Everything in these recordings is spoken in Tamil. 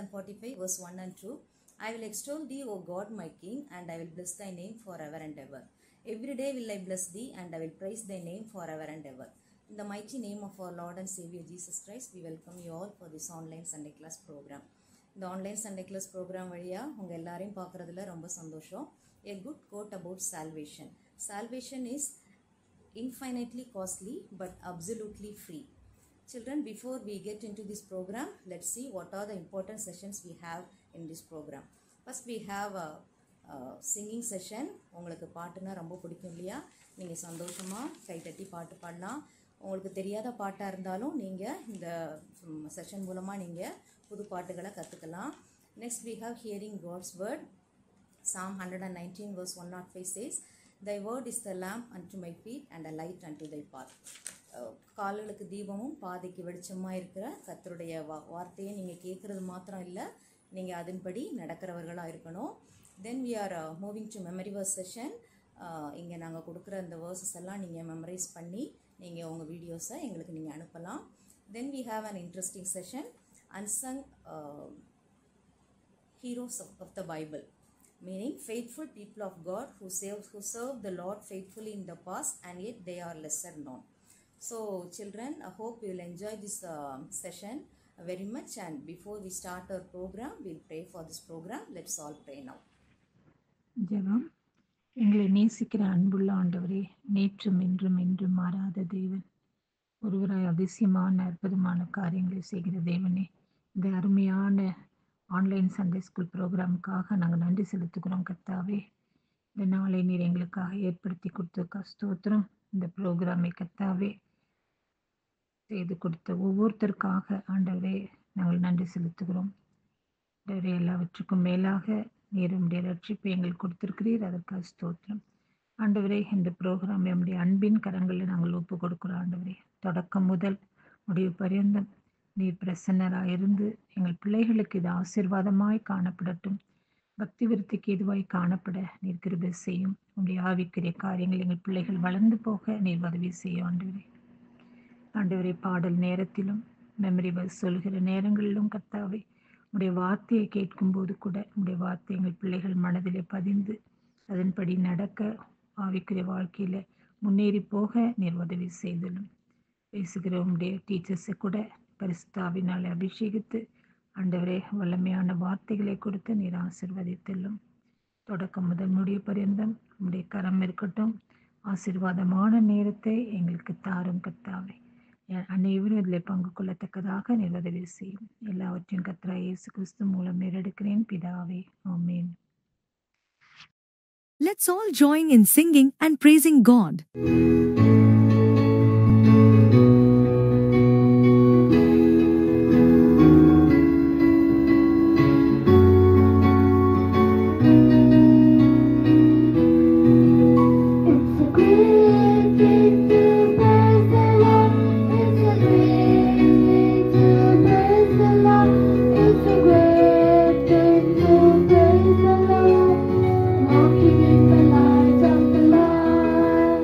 145 verse 1 and 2. I will extol thee, O God, my King, and I will bless thy name forever and ever. Every day will I bless thee, and I will praise thy name forever and ever. In the mighty name of our Lord and Savior Jesus Christ, we welcome you all for this online Sunday class program. இந்த ஆன்லைன் சண்டே கிளாஸ் ப்ரோக்ராம் வழியாக உங்கள் எல்லாரையும் பார்க்குறதுல ரொம்ப சந்தோஷம். A good quote about salvation. Salvation is infinitely costly but absolutely free. Children, before we get into this program, let's see what are the important sessions we have in this program. First, we have a singing session. உங்களுக்கு பாட்டுனா ரொம்ப பிடிக்கும் இல்லையா? நீங்கள் சந்தோஷமாக கைத்தட்டி பாட்டு பாடலாம். உங்களுக்கு தெரியாத பாட்டாக இருந்தாலும் நீங்கள் இந்த செஷன் மூலமாக நீங்கள் புது பாட்டுகளை கற்றுக்கலாம். Next, we have hearing God's word. Psalm 119 verse 105 says, Thy word is the lamp unto my feet and a light unto thy path. கால்களுக்கு தீபமும் பாதைக்கு வெளிச்சமாக இருக்கிற கர்த்தருடைய வார்த்தையை நீங்கள் கேட்குறது மாத்திரம் இல்லை, நீங்கள் அதன்படி நடக்கிறவர்களாக இருக்கணும். தென் we are moving to memory verse session. இங்கே நாங்கள் கொடுக்குற அந்த வேர்சஸ் எல்லாம் நீங்கள் மெமரைஸ் பண்ணி நீங்கள் உங்கள் வீடியோஸை எங்களுக்கு நீங்கள் அனுப்பலாம். தென் we have an interesting session, unsung heroes of the Bible, meaning faithful people of God who serve the Lord faithfully in the past and yet they are lesser known. So children, I hope you will enjoy this session very much, and before we start our program, we'll pray for this program. Let's all pray now. ஜெபம். எங்களை நேசிக்கிற அன்புள்ள ஆண்டவரே, நேற்றும் இன்றும் என்றும் மாறாத தேவன், ஒருவராய் அதிசயமான அற்புதமான காரியங்களை செய்கிற தேவனே, இந்த அருமையான ஆன்லைன் சண்டே ஸ்கூல் ப்ரோக்ராமுக்காக நாங்கள் நன்றி செலுத்துகிறோம். கர்த்தாவே, இந்த நாளை நீர் எங்களுக்காக ஏற்படுத்தி கொடுத்த ஸ்தோத்திரம். இந்த ப்ரோக்ராமை கர்த்தாவே செய்து கொடுத்த ஒவ்வொருத்தருக்காக ஆண்டவரே நாங்கள் நன்றி செலுத்துகிறோம். ஆண்டவரே, எல்லாவற்றுக்கும் மேலாக நீர் உம்முடைய ரட்சிப்பை எங்களுக்கு கொடுத்திருக்கிறீர், அதற்காக ஸ்தோத்திரம். ஆண்டவரே, இந்த ப்ரோக்ராம் நம்முடைய அன்பின் கரங்களில் நாங்கள் ஒப்பு கொடுக்கிறோம். ஆண்டவரே, தொடக்கம் முதல் முடிவு பரியந்தம் நீர் பிரசன்னராக இருந்து எங்கள் பிள்ளைகளுக்கு இது ஆசீர்வாதமாய் காணப்படட்டும், பக்தி விருத்திக்கு இதுவாய் காணப்பட நீர் கிருபை செய்யும். உங்களுடைய ஆவிக்குரிய காரியங்கள் எங்கள் பிள்ளைகள் வளர்ந்து போக நீர் உதவி செய்யும். ஆண்டவரே, பாடல் நேரத்திலும் மெமரி பஸ் சொல்கிற நேரங்களிலும் கர்த்தாவே, உடைய வார்த்தையை கேட்கும்போது கூட உடைய வார்த்தை எங்கள் பிள்ளைகள் மனதிலே பதிந்து அதன்படி நடக்க ஆவிக்குரிய வாழ்க்கையில் முன்னேறி போக நீர் உதவி செய்தலும். பேசுகிற உடைய டீச்சர்ஸை கூட பரிசுத்தாவினால் அபிஷேகித்து ஆண்டவரே வல்லமையான வார்த்தைகளை கொடுத்து நீர் ஆசீர்வதித்தலும். தொடக்கம் முதல் முடிய பரியந்தம் உடைய கரம் இருக்கட்டும். ஆசீர்வாதமான நேரத்தை எங்களுக்கு தாரும் கர்த்தாவே. அனைவரும் இதில் பங்கு கொள்ளத்தக்கதாக நீர் உதவி செய்யும். எல்லாவற்றையும் கர்த்தராகிய இயேசு கிறிஸ்து மூலம் நேரெடுக்கிறேன் பிதாவே, ஆமென். Let's all join in singing and praising God. Walking in the light of the Lord.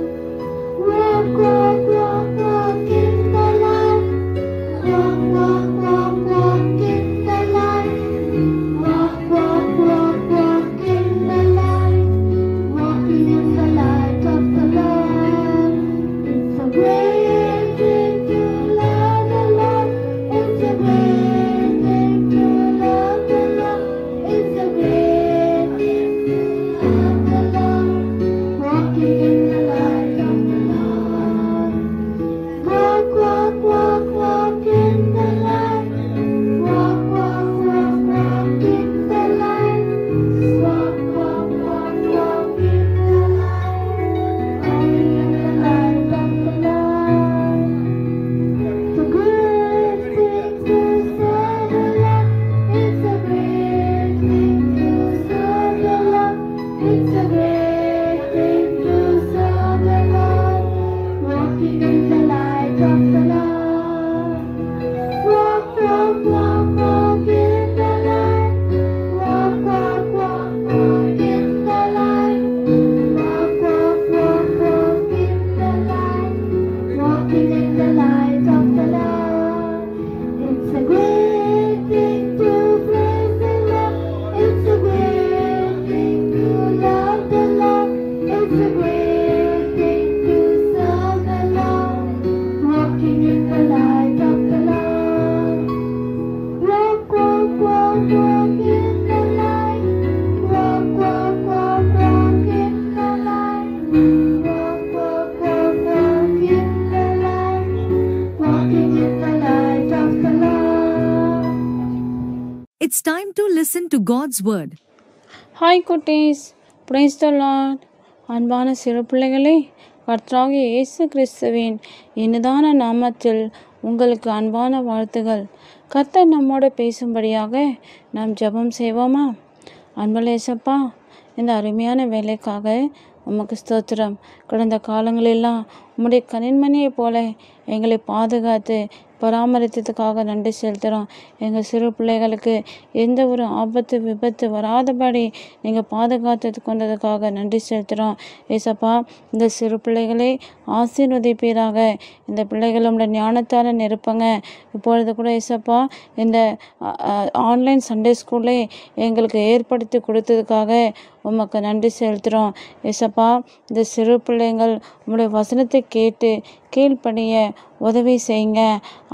It's time to listen to God's Word. Hi குட்டீஸ், பிரைஸ் த லார்ட். அன்பான சிறு பிள்ளைகளே, கர்த்தராகிய இயேசு கிறிஸ்துவின் இனிதான நாமத்தில் உங்களுக்கு அன்பான வாழ்த்துகள். கர்த்தர் நம்மோடு பேசும்படியாக நாம் ஜெபம் செய்வோமா? அன்புள்ள இயேசப்பா, இந்த அருமையான வேலைக்காக உமக்கு ஸ்தோத்திரம். கடந்த காலங்களெல்லாம் உம்முடைய கனின்மணியைப் போல எங்களை பாதுகாத்து பராமரித்ததுக்காக நன்றி செலுத்துகிறோம். எங்கள் சிறு பிள்ளைகளுக்கு எந்த ஒரு ஆபத்து விபத்து வராதபடி நீங்கள் பாதுகாத்து கொண்டதுக்காக நன்றி செலுத்துகிறோம். ஏசப்பா, இந்த சிறு பிள்ளைகளை ஆசீர்வதிப்பீராக. இந்த பிள்ளைகளோட ஞானத்தால் நிரப்புங்க. இப்பொழுது கூட ஏசப்பா, இந்த ஆன்லைன் சண்டே ஸ்கூலை எங்களுக்கு ஏற்படுத்தி கொடுத்ததுக்காக உமக்கு நன்றி செலுத்துகிறோம். ஏசப்பா, இந்த சிறு பிள்ளைங்கள் உங்களுடைய வசனத்தை கேட்டு கீழ்ப்படிய உதவி செய்யுங்க.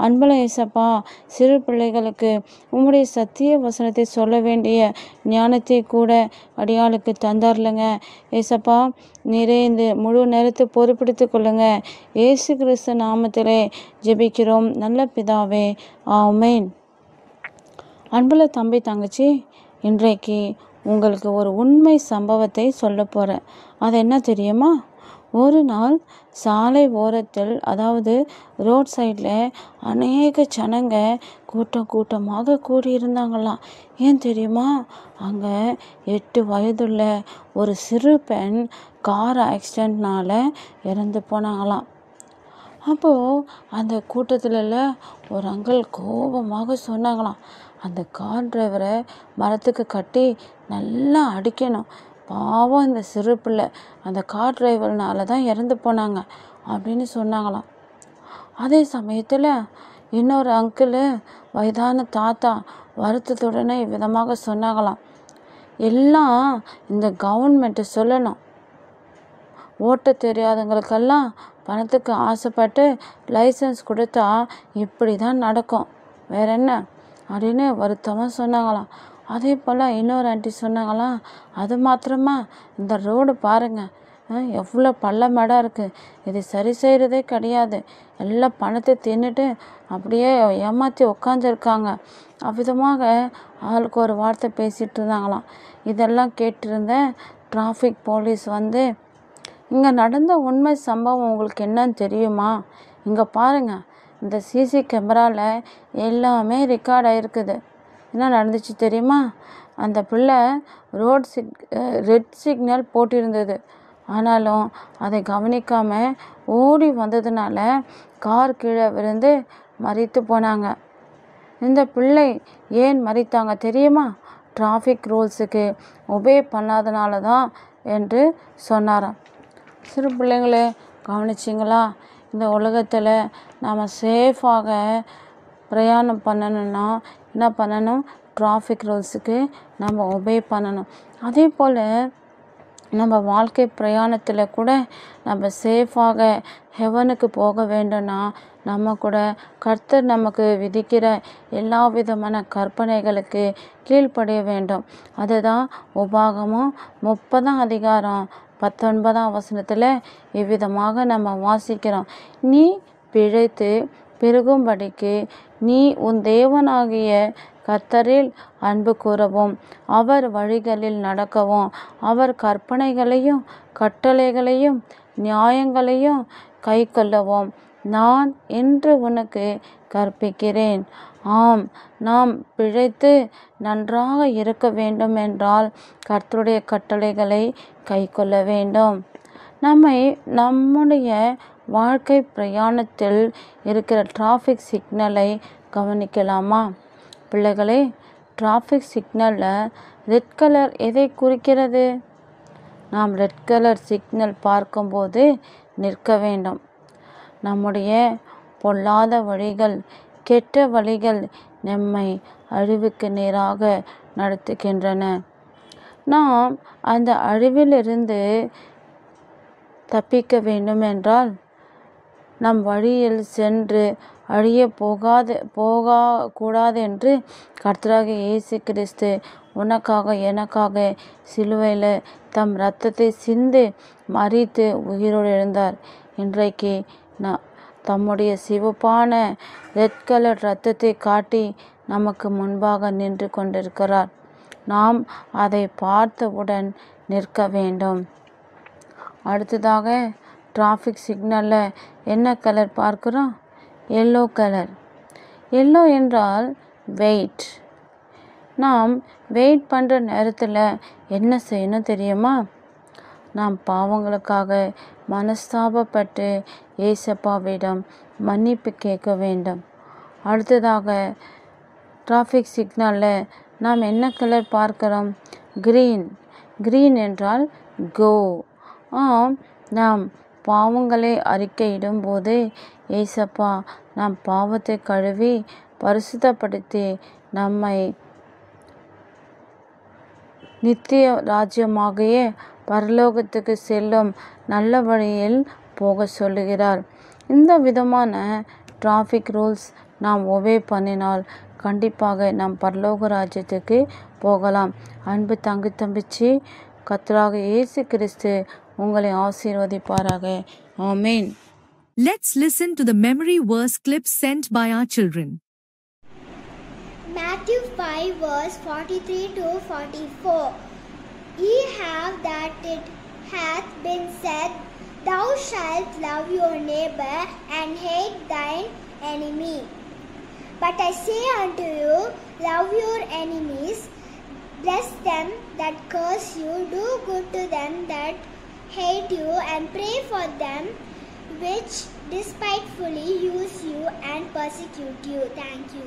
அன்புள்ள ஏசப்பா, சிறு பிள்ளைகளுக்கு உம்முடைய சத்திய வசனத்தை சொல்ல வேண்டிய ஞானத்தை கூட அடியாளுக்கு தந்தார்லங்க. ஏசப்பா, நீரே இந்த முழு நேரத்தை பொறுப்பெடுத்து கொள்ளுங்க. இயேசு கிறிஸ்து நாமத்திலே ஜெபிக்கிறோம் நல்ல பிதாவே, ஆமென். அன்புள்ள தம்பி தங்கச்சி, இன்றைக்கு உங்களுக்கு ஒரு உண்மை சம்பவத்தை சொல்ல போகிறேன். அது என்ன தெரியுமா? ஒரு நாள் சாலை ஓரத்தில், அதாவது ரோட் சைடில் அநேக ஜனங்க கூட்டமாக கூடியிருந்தாங்களாம். ஏன் தெரியுமா? அங்கே 8 வயதுள்ள ஒரு சிறு பெண் கார் ஆக்சிடெண்ட்னால் இறந்து போனாங்களாம். அப்போது அந்த கூட்டத்தில் ஒரு அங்கிள் கோபமாக சொன்னாங்களாம், அந்த கார் டிரைவரை மரத்துக்கு கட்டி நல்லா அடிக்கணும். பாவம், இந்த சிறு பிள்ளை அந்த கார் டிரைவர்னால தான் இறந்து போனாங்க அப்படின்னு சொன்னாங்களாம். அதே சமயத்தில் இன்னொரு அங்கிள், வயதான தாத்தா, வருத்தத்துடனே விதமாக சொன்னாங்களாம், எல்லாம் இந்த கவர்மெண்ட்டு சொல்லணும். ஓட்ட தெரியாதவங்களுக்கெல்லாம் பணத்துக்கு ஆசைப்பட்டு லைசன்ஸ் கொடுத்தா இப்படி தான் நடக்கும், வேற என்ன அப்படின்னு வருத்தமாக சொன்னாங்களாம். அதே போல் இன்னொரு ஆண்டி சொன்னாங்களாம், அது மாத்திரமா, இந்த ரோடு பாருங்கள், எவ்வளோ பள்ளமேடாக இருக்குது, இது சரி செய்கிறதே கிடையாது, எல்லாம் பணத்தை தின்னுட்டு அப்படியே ஏமாற்றி உக்காந்துருக்காங்க. அவ்விதமாக ஆளுக்கு ஒரு வார்த்தை பேசிகிட்டு இருந்தாங்களாம். இதெல்லாம் கேட்டிருந்த டிராஃபிக் போலீஸ் வந்து, இங்கே நடந்த உண்மை சம்பவம் உங்களுக்கு என்னன்னு தெரியுமா? இங்கே பாருங்கள், இந்த சிசி கேமராவில் எல்லாமே ரெக்கார்ட் ஆகிருக்குது. என்ன நடந்துச்சு தெரியுமா? அந்த பிள்ளை ரெட் சிக்னல் போட்டிருந்தது. ஆனாலும் அதை கவனிக்காமல் ஓடி வந்ததுனால கார் கீழே விழுந்து மரித்து போனாங்க. இந்த பிள்ளை ஏன் மரித்தாங்க தெரியுமா? டிராஃபிக் ரூல்ஸுக்கு ஒபே பண்ணாதனால தான் என்று சொன்னாராம். சிறு பிள்ளைங்களே, கவனிச்சிங்களா? இந்த உலகத்தில் நாம் சேஃபாக பிரயாணம் பண்ணணுன்னா என்ன பண்ணணும்? டிராஃபிக் ரூல்ஸுக்கு நம்ம ஒபே பண்ணணும். அதே போல் நம்ம வாழ்க்கை பிரயாணத்தில் கூட நம்ம சேஃபாக ஹெவனுக்கு போக வேண்டும்னா நம்ம கூட கர்த்தர் நமக்கு விதிக்கிற எல்லா விதமான கற்பனைகளுக்கு கீழ்ப்படிய வேண்டும். அதுதான் உபாகமம் 30ஆம் அதிகாரம் 19ஆம் வசனத்தில் இவ்விதமாக நம்ம வாசிக்கிறோம். நீ பிழைத்து பெருகும்படிக்கு நீ உன் தேவனாகிய கர்த்தரில் அன்பு கூறவும், அவர் வழிகளில் நடக்கவும், அவர் கற்பனைகளையும் கட்டளைகளையும் நியாயங்களையும் கை கொள்ளவும் நான் இன்று உனக்கு கற்பிக்கிறேன். ஆம், நாம் பிழைத்து நன்றாக இருக்க வேண்டும் என்றால் கர்த்தருடைய கட்டளைகளை கை கொள்ள வேண்டும். நம்முடைய வாழ்க்கை பிரயாணத்தில் இருக்கிற டிராஃபிக் சிக்னலை கவனிக்கலாமா? பிள்ளைகளே, டிராஃபிக் சிக்னலில் ரெட் கலர் எதை குறிக்கிறது? நாம் ரெட் கலர் சிக்னல் பார்க்கும்போது நிற்க வேண்டும். நம்முடைய பொல்லாத வழிகள், கெட்ட வழிகள் நம்மை அழிவுக்கு நேராக நடத்துகின்றன. நாம் அந்த அழிவிலிருந்து தப்பிக்க வேண்டுமென்றால் நம் வழியில் சென்று அழிய போகக்கூடாது என்று கர்த்தராகிய இயேசு கிறிஸ்து உனக்காக எனக்காக சிலுவையில் தம் இரத்தத்தை சிந்தி மரித்து உயிரோடு எழுந்தார். இன்றைக்கு தம்முடைய சிவப்பான ரெட் கலர் இரத்தத்தை காட்டி நமக்கு முன்பாக நின்று கொண்டிருக்கிறார். நாம் அதை பார்த்தவுடன் நிற்க வேண்டும். அடுத்ததாக டிராஃபிக் சிக்னலில் என்ன கலர் பார்க்குறோம்? Yellow colour. எல்லோ என்றால் வெயிட். நாம் வெயிட் பண்ணுற நேரத்தில் என்ன செய்யணும் தெரியுமா? நாம் பாவங்களுக்காக மனஸ்தாபப்பட்டு ஏசப்பாவிடம் மன்னிப்பு கேட்க வேண்டும். அடுத்ததாக டிராஃபிக் சிக்னலில் நாம் என்ன கலர் பார்க்கிறோம்? கிரீன். கிரீன் என்றால் கோ. நாம் பாவங்களை அறிக்கையிடும் போது ஏசப்பா நாம் பாவத்தை கழுவி பரிசுத்தப்படுத்தி நம்மை நித்திய ராஜ்யமாகிய பரலோகத்துக்கு செல்லும் நல்ல வழியில் போக சொல்லுகிறார். இந்த விதமான டிராஃபிக் ரூல்ஸ் நாம் ஒபே பண்ணினால் கண்டிப்பாக நாம் பரலோக ராஜ்யத்துக்கு போகலாம். அன்பு தம்பிச்சி, கர்த்தராக இயேசு கிறிஸ்து உங்களை ஆசீர்வதிப்பாராக. ஆமென். Let's listen to the memory verse clip sent by our children. Matthew 5 verse 43 to 44. Ye have that it hath been said, Thou shalt love your neighbor and hate thine enemy. But I say unto you, love your enemies, bless them that curse you, do good to them that hate you, and pray for them which despitefully use you and persecute you. Thank you.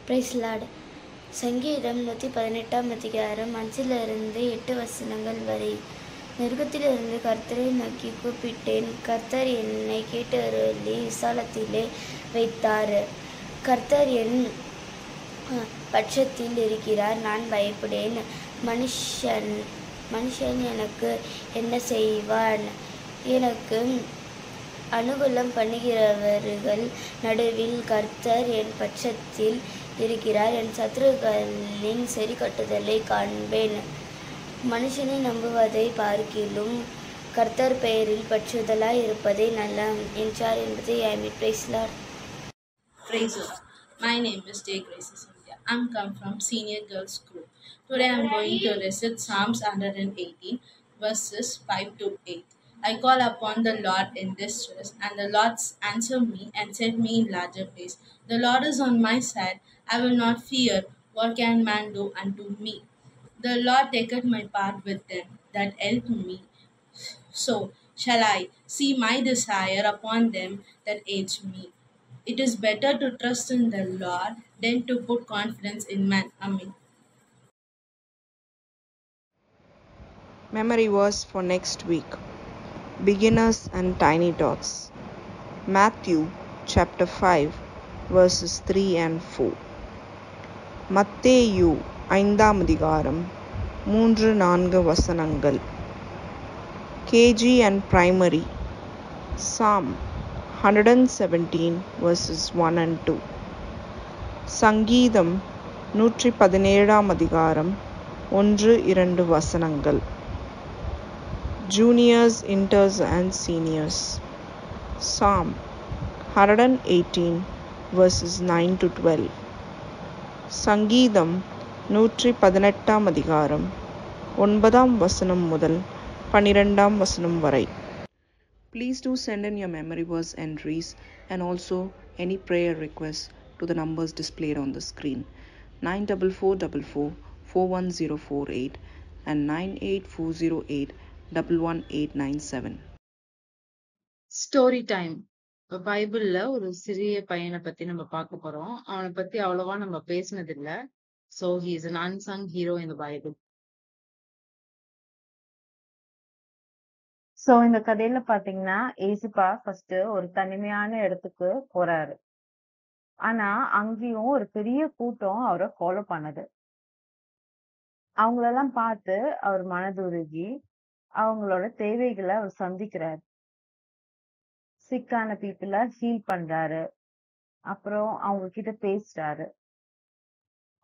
Praise Lord. சங்கீதம் 118 அதிகாரம் 5 8 வசனங்கள் வரை. நெருக்கத்திலிருந்து கர்த்தரை நோக்கி கூப்பிட்டேன், கர்த்தர் என்னை கேட்டு அருளி விசாலத்திலே வைத்தார். கர்த்தர் என் பட்சத்தில் இருக்கிறார், நான் பயப்படேன். மனுஷன் எனக்கு என்ன செய்வான்? எனக்கு அனுகூலம் பண்ணுகிறவர்கள் நடுவில் கர்த்தர் என் பட்சத்தில் இருக்கிறார். என் சத்துருக்களின் சரி கட்டுதலை காண்பேன். மனுஷனை நம்புவதை பார்க்கிலும் கர்த்தர் பெயரில் பற்றுதலாய் இருப்பதே நல்லம் என்றார் என்பதை Praise Lord. Praise Lord. My name is Jay Graces India. I'm come from Senior Girls School. Today I'm going to recite Psalms 118 verses 5 to 8. I call upon the Lord in distress, and the Lord answered me and set me in larger place. The Lord is on my side, I will not fear. What can man do unto me? The Lord taketh my part with them that help me. So shall I see my desire upon them that hate me. It is better to trust in the Lord than to put confidence in man. Amen. Memory verse for next week. Beginners and tiny tots. Matthew chapter 5 verses 3 and 4. மத்தேயு 5 அதிகாரம் 3-4 வசனங்கள். KG and primary. Psalm 117 verses 1 and 2. சங்கீதம் 117 அதிகாரம் 1-2 வசனங்கள். Juniors, inters and seniors. Psalm 118 verses 9 to 12. சங்கீதம் 118 அதிகாரம் 9 வசனம் முதல் 12 வசனம் வரை. Please do send in your memory verse entries and also any prayer requests to the numbers displayed on the screen. 94444 41048 and 98408 11897. Story time. பைபிள்ல ஒரு சிறிய பையனை பத்தி நம்ம பார்க்க போறோம். அவனை பத்தி அவ்வளவா நம்ம பேசினது இல்ல. So he is an unsung hero in the Bible. So இந்த கதையில பாத்தீங்கன்னா ஏசப்பா ஃபர்ஸ்ட் ஒரு தனிமையான இடத்துக்கு போறாரு. ஆனா அங்கேயும் ஒரு பெரிய கூட்டம் அவரை ஃபாலோ பண்ணுது. அவங்களெல்லாம் பார்த்து அவர் மனதுருகி அவங்களோட தேவைகளை அவர் சந்திக்கிறார். சிக்கான பீப்புள ஹீல் பண்றாரு. அப்புறம் அவங்க கிட்ட பேசுறாரு.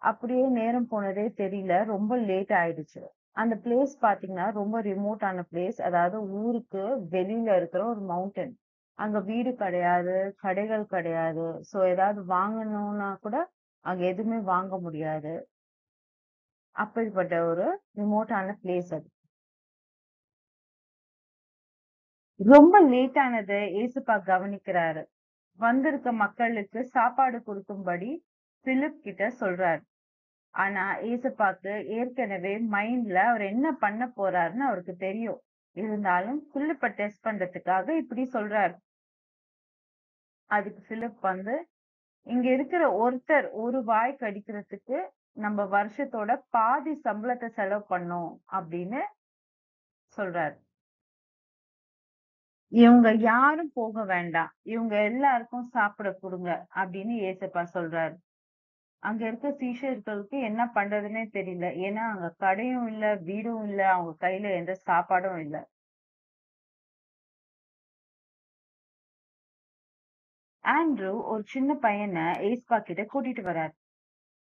அப்படியே நேரம் போனதே தெரியல. ரொம்ப லேட் ஆயிடுச்சு. அந்த பிளேஸ் பாத்தீங்கன்னா ரொம்ப ரிமோட்டான பிளேஸ். அதாவது ஊருக்கு வெளியில இருக்கிற ஒரு மவுண்டன். அங்க வீடு கிடையாது, கடைகள் கிடையாது. சோ ஏதாவது வாங்கணும்னா கூட அங்க எதுவுமே வாங்க முடியாது. அப்படிப்பட்ட ஒரு ரிமோட்டான பிளேஸ் அது. ரொம்ப லேட் ஆனது ஏசப்பா கவனிக்கிறாரு. வந்திருக்க மக்களுக்கு சாப்பாடு கொடுக்கும்படி பிலிப் கிட்ட சொல்றாரு. ஆனா ஏசப்பாக்கு ஏற்கனவே மைண்ட்ல அவர் என்ன பண்ண போறாருன்னு அவருக்கு தெரியும். இருந்தாலும் பிலிப்ப டெஸ்ட் பண்றதுக்காக இப்படி சொல்றாரு. அதுக்கு பிலிப் வந்து, இங்க இருக்கிற ஒருத்தர் ஒரு வாய் கடிக்கிறதுக்கு நம்ம வருஷத்தோட பாதி சம்பளத்தை செலவு பண்ணோம் அப்படின்னு சொல்றாரு. இவங்க யாரும் போக வேண்டாம், இவங்க எல்லாருக்கும் சாப்பிட கொடுங்க அப்படின்னு ஏசப்பா சொல்றாரு. அங்க இருக்க சீஷர்களுக்கு என்ன பண்றதுன்னே தெரியல. ஏன்னா அங்க கடையும் இல்ல, வீடும் இல்ல, அவங்க கையில எந்த சாப்பாடும் இல்ல. ஆண்ட்ரூ ஒரு சின்ன பையனை ஏசப்பா கிட்ட கூட்டிட்டு வராரு.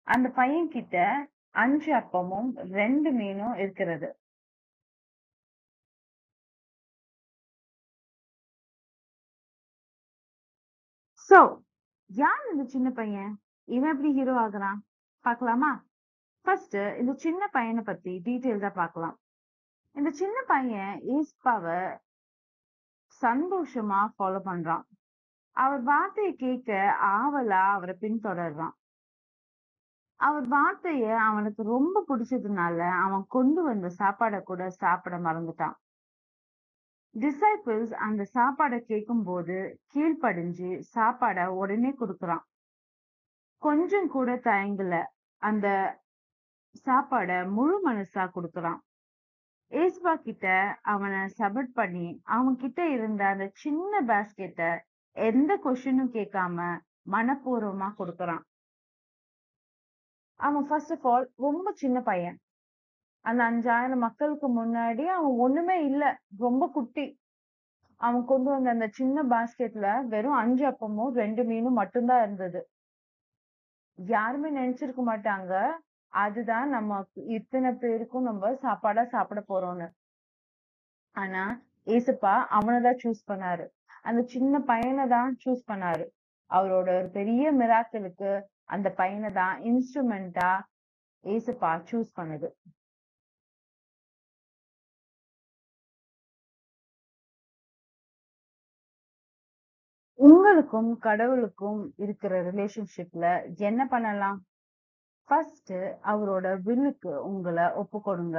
அந்த பையன் கிட்ட 5 அப்பமும் 2 மீனும் இருக்கிறது. சோ யார் இந்த சின்ன பையன்? இவன் எப்படி ஹீரோ ஆகுறான் பாக்கலாமா? ஃபர்ஸ்ட் இந்த சின்ன பையனை பத்தி டீட்டெயில்ஸா பார்க்கலாம். இந்த சின்ன பையன் ஏசப்பாவை சந்தோஷமா ஃபாலோ பண்றான். அவர் வார்த்தையை கேட்க ஆவலா அவரை பின்தொடர்றான். அவர் வார்த்தைய அவனுக்கு ரொம்ப பிடிச்சதுனால அவன் கொண்டு வந்த சாப்பாடை கூட சாப்பிட மறந்துட்டான். டிசைபிள்ஸ் அந்த சாப்பாடை கேட்கும் போது கீழ்ப்படிஞ்சு சாப்பாடை உடனே கொடுக்கறான். கொஞ்சம் கூட தயங்கல, அந்த சாப்பாட முழு மனசா கொடுக்கறான். ஏசப்பா கிட்ட அவனை சப்மிட் பண்ணி அவன் கிட்ட இருந்த அந்த சின்ன பாஸ்கெட்டை எந்த கொஸ்டினும் கேட்காம மனப்பூர்வமா கொடுக்கறான். அவன் ஃபர்ஸ்ட் ஆஃப் ஆல் ரொம்ப சின்ன பையன். அந்த 5000 மக்களுக்கு முன்னாடி அவன் ஒண்ணுமே இல்ல, ரொம்ப குட்டி. அவன் கொண்டு வந்த அந்த சின்ன பாஸ்கெட்ல வெறும் 5 அப்பமும் 2 மீனும் மட்டும்தான் இருந்தது. யாருமே நினைச்சிருக்க மாட்டாங்க அதுதான் நம்ம இத்தனை பேருக்கும் நம்ம சாப்பாடா சாப்பிட போறோம்னு. ஆனா ஏசப்பா அவனைதான் சூஸ் பண்ணாரு. அந்த சின்ன பையனை தான் சூஸ் பண்ணாரு. அவரோட ஒரு பெரிய மிராக்கிளுக்கு அந்த பையனை தான் இன்ஸ்ட்ருமெண்டா ஏசப்பா சூஸ் பண்ணுது. உங்களுக்கும் கடவுளுக்கும் இருக்கிற ரிலேஷன்ஷிப்ல என்ன பண்ணலாம்? ஃபர்ஸ்ட் அவரோட வில்லுக்கு உங்களை ஒப்பு கொடுங்க.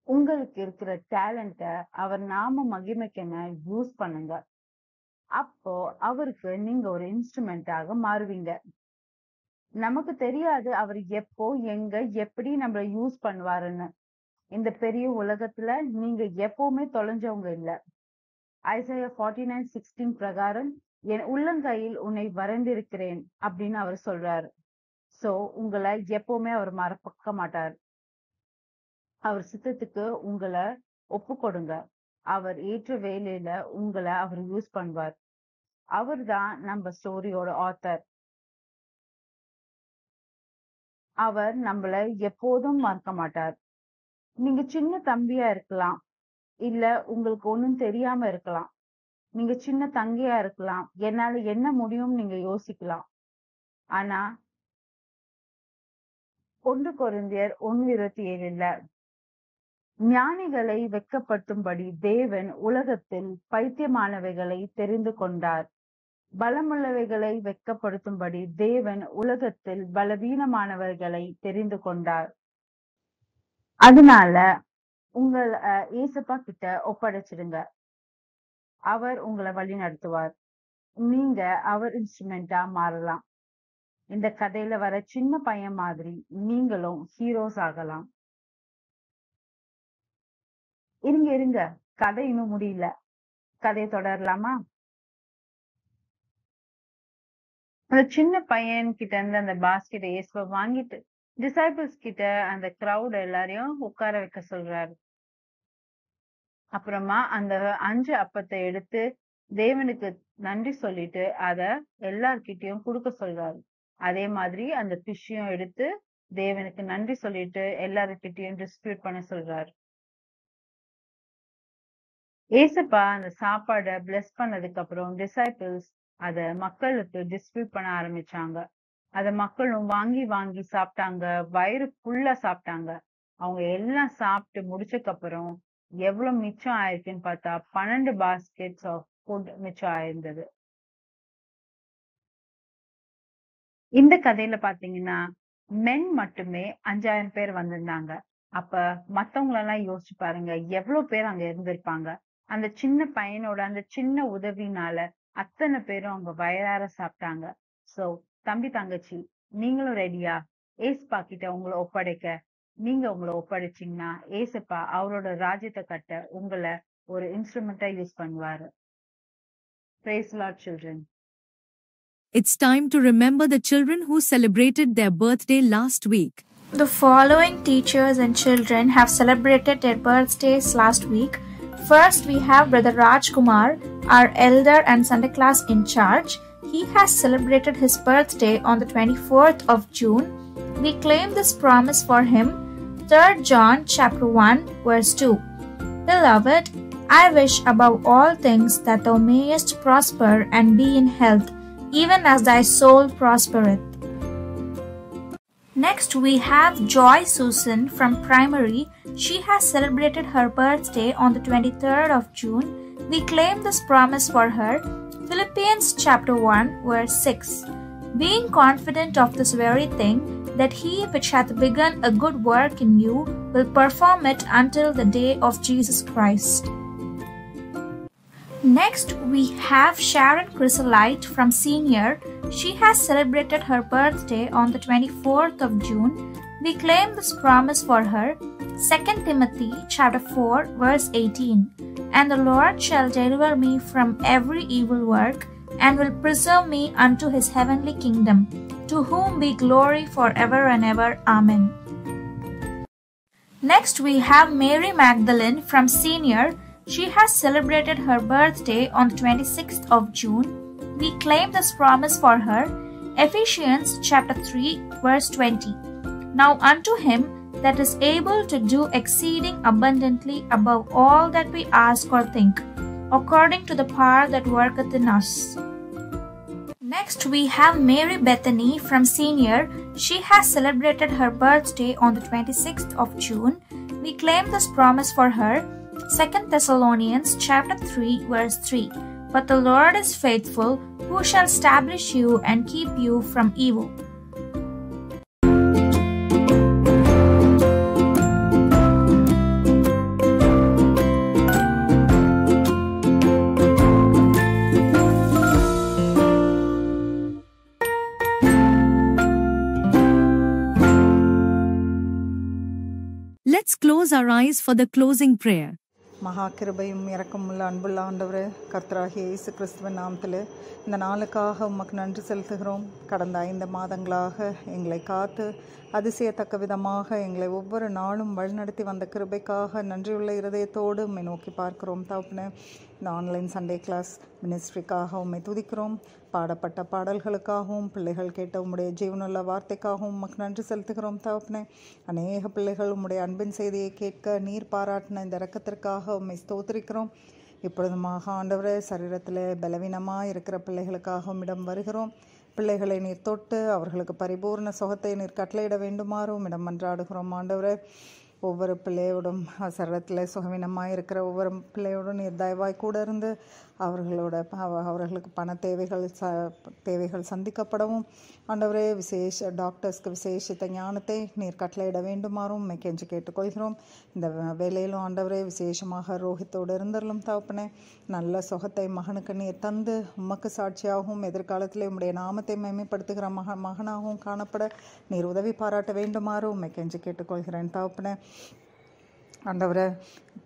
உங்களுக்கு இருக்கிற டேலண்ட அவர் நாம மகிமைக்கென யூஸ் பண்ணுங்க. அப்போ அவருக்கு நீங்க ஒரு இன்ஸ்ட்ருமெண்டாக மாறுவீங்க. நமக்கு தெரியாது அவர் எப்போ எங்க எப்படி நம்மள யூஸ் பண்ணுவாருன்னு. இந்த பெரிய உலகத்துல நீங்க எப்பவுமே தொலைஞ்சவங்க இல்ல. ஐசையா 49:16 பிரகாரம் என் உள்ளங்கையில் உன்னை வரைந்திருக்கிறேன் அப்படின்னு அவர் சொல்றாரு. சோ உங்களை எப்பவுமே அவர் மறக்க மாட்டார். அவர் சித்தத்துக்கு உங்களை ஒப்பு கொடுங்க. அவர் ஏற்ற வேலையில உங்களை அவர் யூஸ் பண்ணுவார். அவர் தான் நம்ம ஸ்டோரியோட ஆத்தர். அவர் நம்மள எப்போதும் மறக்க மாட்டார். நீங்க சின்ன தம்பியா இருக்கலாம், இல்ல உங்களுக்கு ஒண்ணும் தெரியாம இருக்கலாம். நீங்க சின்ன தங்கையா இருக்கலாம், என்னால என்ன முடியும் நீங்க யோசிக்கலாம். ஆனா 1 கொரிந்தியர் 1:27 ஞானிகளை வெட்கப்படுத்தும்படி தேவன் உலகத்தில் பைத்தியமானவைகளை தெரிந்து கொண்டார். பலமுள்ளவைகளை வெட்கப்படுத்தும்படி தேவன் உலகத்தில் பலவீனமானவர்களை தெரிந்து கொண்டார். அதனால உங்களை ஏசப்பா கிட்ட ஒப்படைச்சிடுங்க. அவர் உங்களை வழி நடத்துவார். நீங்க அவர் இன்ஸ்ட்ருமெண்டா மாறலாம். இந்த கதையில வர சின்ன பையன் மாதிரி நீங்களும் ஹீரோஸ் ஆகலாம். இருங்க கதை இன்னும் முடியல. கதையை தொடரலாமா? அந்த சின்ன பையன் கிட்ட இருந்து அந்த பாஸ்கெட்டை ஏசப்பா வாங்கிட்டு டிசைபிள்ஸ் கிட்ட அந்த கிரௌட் எல்லாரையும் உட்கார வைக்க சொல்றாரு. அப்புறமா அந்த 5 அப்பத்தை எடுத்து தேவனுக்கு நன்றி சொல்லிட்டு அத எல்லார்கிட்டயும் கொடுக்க சொல்றாரு. அதே மாதிரி அந்த ஃபிஷ்ஷையும் எடுத்து தேவனுக்கு நன்றி சொல்லிட்டு எல்லார்கிட்டயும் டிஸ்ட்ரிபியூட் பண்ண சொல்றாரு. ஏசப்பா அந்த சாப்பாடை பிளஸ் பண்ணதுக்கு அப்புறம் டிசைபிள்ஸ் அதை மக்களுக்கு டிஸ்ட்ரிபியூட் பண்ண ஆரம்பிச்சாங்க. அதை மக்களும் வாங்கி வாங்கி சாப்பிட்டாங்க, வயிறு ஃபுல்லா சாப்பிட்டாங்க. அவங்க எல்லாம் சாப்பிட்டு முடிச்சதுக்கு அப்புறம் எவ்வளவு மிச்சம் ஆயிருக்குன்னு பார்த்தா 12 baskets ஆஃப் ஃபுட் மிச்சம் ஆயிருந்தது. இந்த கதையில பாத்தீங்கன்னா மென் மட்டுமே 5000 பேர் வந்திருந்தாங்க. அப்ப மத்தவங்களெல்லாம் யோசிச்சு பாருங்க, எவ்வளவு பேர் அங்க இருந்திருப்பாங்க. அந்த சின்ன பையனோட அந்த சின்ன உதவினால அத்தனை பேரும் அவங்க வயிறார சாப்பிட்டாங்க. சோ தம்பி தங்கச்சி, நீங்களும் ரெடியா? ஏசப்பா கிட்ட உங்களை ஒப்படைக்க? நீங்க உங்களை ஒப்படைச்சீங்கன்னா ஏசப்பா அவரோட ராஜ்யத்தை கட்ட உங்களை ஒரு இன்ஸ்ட்ருமெண்டா யூஸ் பண்ணுவாரு. Praise the Lord, children. It's time to remember the children who celebrated their birthday last week. The following teachers and children have celebrated their birthdays last week. First, we have Brother Raj Kumar, our elder and Sunday class in charge. He has celebrated his birthday on the 24th of June. We claim this promise for him. 3rd John chapter 1 verse 2. Beloved, I wish above all things that thou mayest prosper and be in health, even as thy soul prospereth. Next, we have Joy Susan from primary. She has celebrated her birthday on the 23rd of June. We claim this promise for her. Philippians chapter 1 verse 6. Being confident of this very thing, that he which hath begun a good work in you will perform it until the day of Jesus Christ. Next, we have Sharon Chrysolite from senior. She has celebrated her birthday on the 24th of June. We claim this promise for her. 2 Timothy chapter 4 verse 18. And the Lord shall deliver me from every evil work, and will preserve me unto his heavenly kingdom, to whom be glory forever and ever. Amen. Next, we have Mary Magdalene from senior. She has celebrated her birthday on the 26th of June. We claim this promise for her. Ephesians chapter 3 verse 20. Now unto him that is able to do exceeding abundantly above all that we ask or think, according to the power that worketh in us. Next, we have Mary Bethany from senior. She has celebrated her birthday on the 26th of June. We claim this promise for her. 2 Thessalonians chapter 3 verse 3. But the Lord is faithful, who shall establish you and keep you from evil. Let's close our eyes for the closing prayer. மகா கிருபையும் இரக்கமுள்ள அன்புள்ள ஆண்டவரே, கர்த்தராகிய இயேசு கிறிஸ்துவின் நாமத்தில் இந்த நாளுக்காக உமக்கு நன்றி செலுத்துகிறோம். கடந்த 5 மாதங்களாக எங்களை காத்து அதிசயத்தக்க விதமாக எங்களை ஒவ்வொரு நாளும் வழிநடத்தி வந்த கிருபைக்காக நன்றியுள்ள இருதயத்தோடு உம்மை நோக்கி பார்க்கிறோம். தகப்பனே, இந்த ஆன்லைன் சண்டே கிளாஸ் மினிஸ்ட்ரிக்காக உம்மை துதிக்கிறோம். பாடப்பட்ட பாடல்களுக்காகவும் பிள்ளைகள் கேட்ட உம்முடைய ஜீவனுள்ள வார்த்தைக்காகவும் உமக்கு நன்றி செலுத்துகிறோம். தகப்பனே, அநேக பிள்ளைகள் உம்முடைய அன்பின் செய்தியை கேட்க நீர் பாராட்டின இந்த இரக்கத்திற்காக உம்மை ஸ்தோத்திரிக்கிறோம். இப்பொழுதுமாக ஆண்டவரே, சரீரத்தில் பலவீனமாக இருக்கிற பிள்ளைகளுக்காக உம்மிடம் வருகிறோம். பிள்ளைகளை நீர் தொட்டு அவர்களுக்கு பரிபூர்ண சுகத்தை நீர் கட்டளையிட வேண்டுமாறு உம்மிடம் மன்றாடுகிறோம். ஆண்டவரே, ஒவ்வொரு பிள்ளையோடும் சரீரத்தில் சுகவீனமாக இருக்கிற ஒவ்வொரு பிள்ளையோடும் நீர் தயவாய் கூட இருந்து அவர்களுக்கு பண தேவைகள் சந்திக்கப்படவும் ஆண்டவரே, டாக்டர்ஸ்க்கு விசேஷித்த ஞானத்தை நீர் கட்டளையிட வேண்டுமாறும் உம்மை கெஞ்சி கேட்டுக்கொள்கிறோம். இந்த வேலையிலும் ஆண்டவரே விசேஷமாக ரோஹித்தோடு இருந்தரலும் தகப்பனே, நல்ல சுகத்தை மகனுக்கு நீர் தந்து உமக்கு சாட்சியாகவும் எதிர்காலத்திலே உம்முடைய நாமத்தை மேம்படுத்துகிற மகனாகவும் காணப்பட நீர் உதவி பாராட்ட வேண்டுமாறு உம்மை கெஞ்சி கேட்டுக்கொள்கிறேன். தகப்பனே, ஆண்டவரே,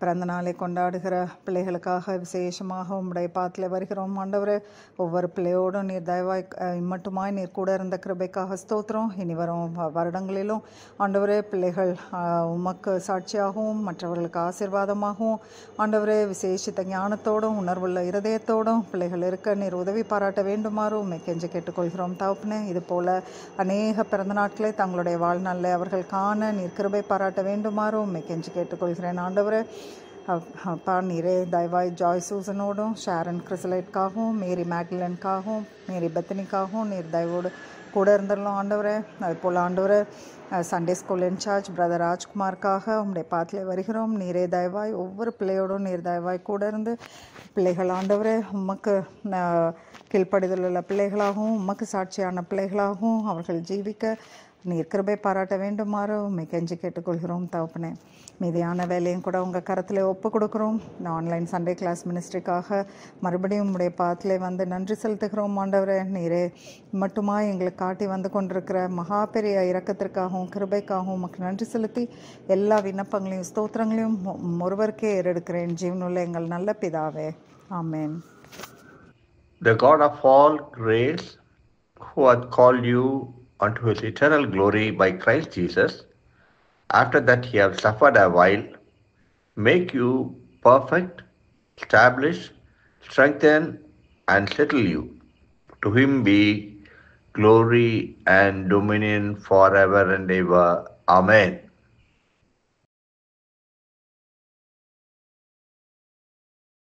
பிறந்த நாளை கொண்டாடுகிற பிள்ளைகளுக்காக விசேஷமாக உம்முடைய பாத்தில் வருகிறோம். ஆண்டவரே, ஒவ்வொரு பிள்ளையோடும் நீர் தயவாய் மட்டுமாய் நீர் கூட இருந்த கிருபைக்காக ஸ்தோத்திரம். இனி வரும் வருடங்களிலும் ஆண்டவரே, பிள்ளைகள் உமக்கு சாட்சியாகவும் மற்றவர்களுக்கு ஆசீர்வாதமாகவும் ஆண்டவரே விசேஷித்த ஞானத்தோடும் உணர்வுள்ள இருதயத்தோடும் பிள்ளைகள் இருக்க நீர் உதவி பாராட்ட வேண்டுமாறு உம்மை கெஞ்சி கேட்டுக்கொள்கிறோம். தகப்பனே, இது போல அநேக பிறந்த நாட்களை தங்களுடைய வாழ்நாளில் அவர்கள் காண நீர் கிருபை பாராட்ட வேண்டுமாறு உம்மை கெஞ்சி கேட்டுக்கொள்கிறேன். ஆண்டவரே, அப்பா நீரே தயவாய் ஜாய் சூசனோடும் ஷாரன் கிறிசலைட்காகவும் மேரி மேக்லனுக்காகவும் மேரி பெத்தனிக்காகவும் நீர் தயவோடு கூட இருந்துடலாம் ஆண்டவரே. அது போல் ஆண்டவரே சண்டே ஸ்கூல் இன்சார்ஜ் பிரதர் ராஜ்குமாருக்காக உங்களுடைய பாத்தில் வருகிறோம். நீரே தயவாய் ஒவ்வொரு பிள்ளையோடும் நீர் தயவாய் கூட இருந்து பிள்ளைகள் ஆண்டவரே உமக்கு கீழ்ப்படிதல் உள்ள பிள்ளைகளாகவும் உமக்கு சாட்சியான பிள்ளைகளாகவும் அவர்கள் ஜீவிக்க நீர் கிருபை பாராட்ட வேண்டுமாறு உண்மை கெஞ்சி கேட்டுக்கொள்கிறோம் தகப்பனே. மீதியான வேலையும் கூட உங்கள் கரத்தில் ஒப்பு கொடுக்குறோம். இந்த ஆன்லைன் சண்டே கிளாஸ் மினிஸ்ட்ரிக்காக மறுபடியும் உங்களுடைய பாத்திலே வந்து நன்றி செலுத்துகிறோம் ஆண்டவரே. நீரே மட்டுமா எங்களுக்கு காட்டி வந்து கொண்டிருக்கிற மகா பெரிய இரக்கத்திற்காகவும் கிருபைக்காகவும் உமக்கு நன்றி செலுத்தி எல்லா விண்ணப்பங்களையும் ஸ்தோத்திரங்களையும் ஒருவருக்கே ஏறெடுக்கிறேன் ஜீவனுள்ள எங்கள் நல்ல பிதாவே. ஆமென். The God of all grace, who hath called you unto his eternal glory by Christ Jesus, after that he hath suffered a while, make you perfect, establish, strengthen, and settle you. To him be glory and dominion forever and ever. Amen.